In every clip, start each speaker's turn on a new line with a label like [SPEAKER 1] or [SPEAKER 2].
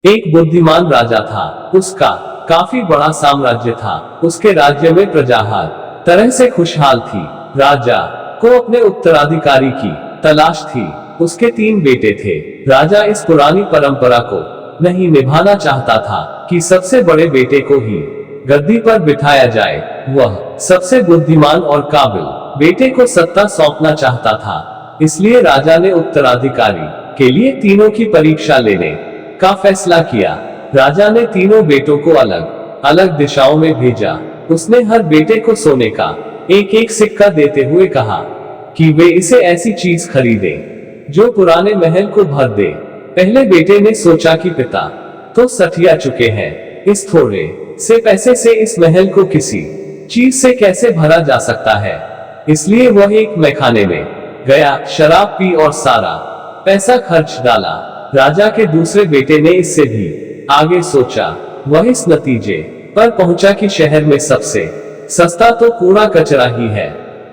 [SPEAKER 1] एक बुद्धिमान राजा था। उसका काफी बड़ा साम्राज्य था। उसके राज्य में प्रजा हर तरह से खुशहाल थी। राजा को अपने उत्तराधिकारी की तलाश थी। उसके 3 बेटे थे। राजा इस पुरानी परंपरा को नहीं निभाना चाहता था कि सबसे बड़े बेटे को ही गद्दी पर बिठाया जाए। वह सबसे बुद्धिमान और काबिल बेटे को सत्ता सौंपना चाहता था। इसलिए राजा ने उत्तराधिकारी के लिए तीनों की परीक्षा लेने का फैसला किया। राजा ने तीनों बेटों को अलग अलग दिशाओं में भेजा। उसने हर बेटे को सोने का एक एक सिक्का देते हुए कहा कि वे इसे ऐसी चीज खरीदें जो पुराने महल को भर दे। पहले बेटे ने सोचा कि पिता तो सठिया चुके हैं, इस थोड़े से पैसे से इस महल को किसी चीज से कैसे भरा जा सकता है। इसलिए वह एक मैखाने में गया, शराब पी और सारा पैसा खर्च डाला। राजा के दूसरे बेटे ने इससे भी आगे सोचा। वह इस नतीजे पर पहुंचा कि शहर में सबसे सस्ता तो कूड़ा कचरा ही है।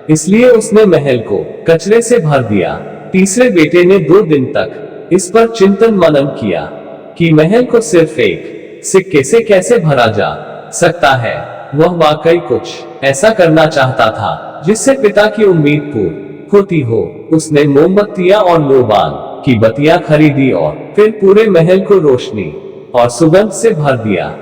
[SPEAKER 1] इसलिए उसने महल को कचरे से भर दिया। तीसरे बेटे ने 2 दिन तक इस पर चिंतन मनन किया कि महल को सिर्फ एक सिक्के से कैसे भरा जा सकता है। वह वाकई कुछ ऐसा करना चाहता था जिससे पिता की उम्मीद पूरी होती हो। उसने मोमबत्तियां और लोबान की बत्तियां खरीदी और फिर पूरे महल को रोशनी और सुगंध से भर दिया।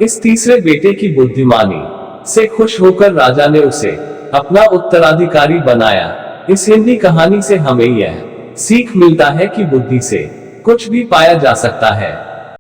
[SPEAKER 1] इस तीसरे बेटे की बुद्धिमानी से खुश होकर राजा ने उसे अपना उत्तराधिकारी बनाया। इस हिंदी कहानी से हमें यह सीख मिलता है कि बुद्धि से कुछ भी पाया जा सकता है।